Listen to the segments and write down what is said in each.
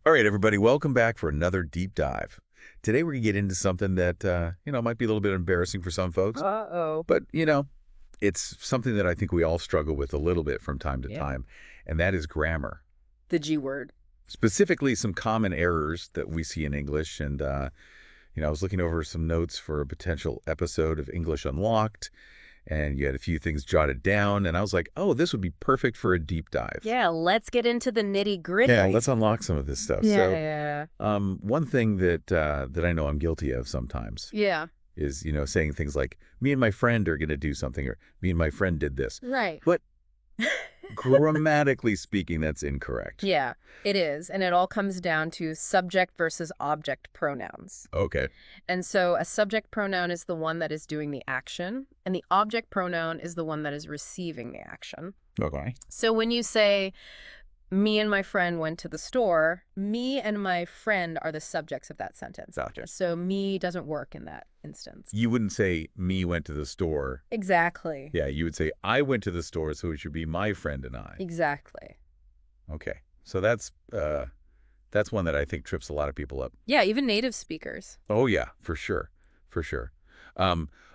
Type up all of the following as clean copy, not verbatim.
All right, everybody, welcome back for another deep dive. Today we're going to get into something that, might be a little bit embarrassing for some folks, Uh-oh. but, it's something that I think we all struggle with a little bit from time to Yep. time, and that is grammar. The G word. Specifically, some common errors that we see in English. And, I was looking over some notes for a potential episode of English Unlocked, and you had a few things jotted down, and I was like, oh, this would be perfect for a deep dive. Yeah, let's get into the nitty-gritty. Yeah, let's unlock some of this stuff. Yeah. One thing that I know I'm guilty of sometimes Yeah. is, saying things like, me and my friend are going to do something, or me and my friend did this. Right. But grammatically speaking, that's incorrect. Yeah, it is. And it all comes down to subject versus object pronouns. Okay. And so a subject pronoun is the one that is doing the action, and the object pronoun is the one that is receiving the action. Okay. So when you say, me and my friend went to the store, me and my friend are the subjects of that sentence. Gotcha. So me doesn't work in that instance. You wouldn't say, me went to the store. Exactly. Yeah, you would say, I went to the store, so it should be my friend and I. Exactly. Okay. So that's one that I think trips a lot of people up. Yeah, even native speakers. Oh, yeah, for sure. For sure.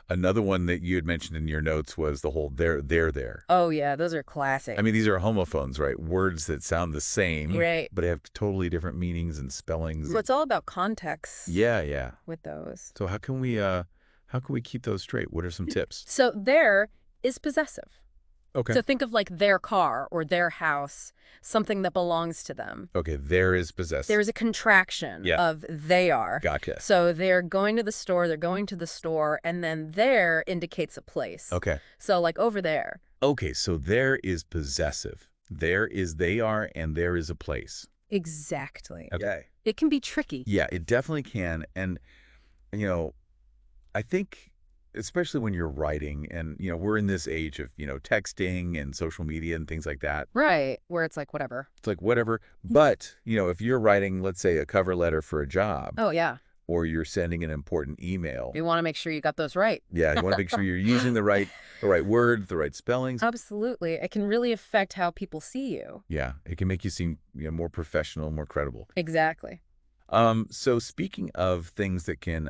Another one that you had mentioned in your notes was the whole there. Oh, yeah, those are classic. I mean, these are homophones, right? Words that sound the same, Right. but have totally different meanings and spellings. So it's all about context Yeah. with those. So how can we keep those straight? What are some tips? So there is possessive. Okay. So think of like their car or their house, something that belongs to them. Okay, there is possessive. There's a contraction Yeah. of they are. Gotcha. So they're going to the store, and then there indicates a place. Okay. So like over there. Okay, so there is possessive. There is they are, and there is a place. Exactly. Okay. It can be tricky. Yeah, it definitely can. And, I think, especially when you're writing and, we're in this age of, texting and social media and things like that. Right. Where it's like whatever. It's like whatever. But, if you're writing, let's say, a cover letter for a job, Oh, yeah. or you're sending an important email. You want to make sure you got those right. Yeah, you want to make sure you're using the right word, the right spellings. Absolutely. It can really affect how people see you. Yeah, it can make you seem more professional, more credible. Exactly. So speaking of things that can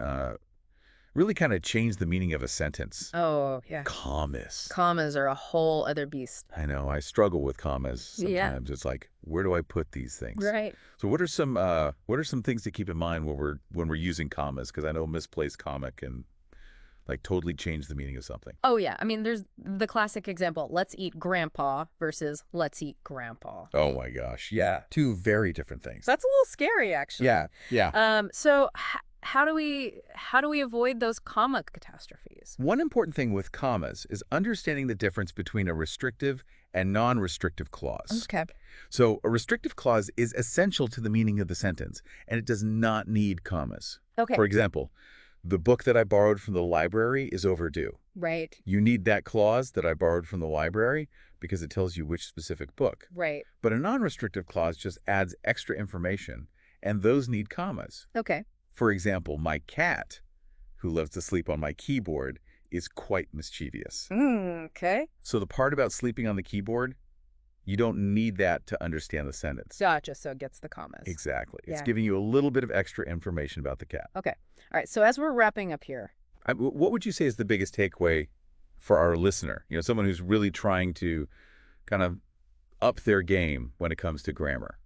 really kind of change the meaning of a sentence, Oh, yeah. commas. Commas are a whole other beast. I know, I struggle with commas Yeah. sometimes. It's like, where do I put these things? Right. So what are some things to keep in mind when we're using commas? Because I know misplaced comma can like totally change the meaning of something. Oh, yeah. I mean, there's the classic example, let's eat grandpa versus let's eat grandpa. Oh my gosh, yeah, two very different things. That's a little scary, actually. Yeah. So how do we avoid those comma catastrophes? One important thing with commas is understanding the difference between a restrictive and non-restrictive clause. Okay. So a restrictive clause is essential to the meaning of the sentence, and it does not need commas. Okay. For example, the book that I borrowed from the library is overdue. Right. You need that clause that I borrowed from the library because it tells you which specific book. Right. But a non-restrictive clause just adds extra information, and those need commas. Okay. For example, my cat, who loves to sleep on my keyboard, is quite mischievous. Okay. So the part about sleeping on the keyboard, you don't need that to understand the sentence. Gotcha. So it gets the commas. Exactly. It's Yeah. giving you a little bit of extra information about the cat. Okay. All right. So as we're wrapping up here, What would you say is the biggest takeaway for our listener? Someone who's really trying to kind of up their game when it comes to grammar.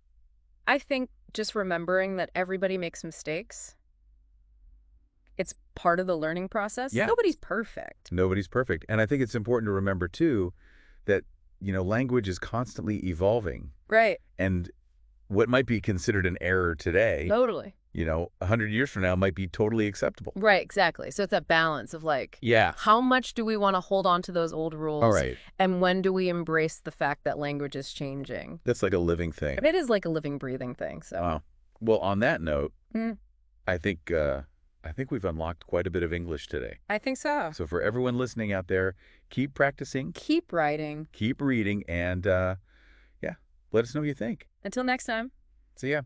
I think just remembering that everybody makes mistakes. It's part of the learning process. Yeah. Nobody's perfect. Nobody's perfect. And I think it's important to remember, too, that, language is constantly evolving. Right. And what might be considered an error today, Totally. 100 years from now might be totally acceptable. Right. Exactly. So it's that balance of like, Yeah. how much do we want to hold on to those old rules? All right. And when do we embrace the fact that language is changing? That's like a living thing. It is like a living, breathing thing. So Wow. Well, on that note, Mm. I think we've unlocked quite a bit of English today. I think so. So for everyone listening out there, keep practicing, Keep writing. keep reading, and let us know what you think. Until next time. See ya.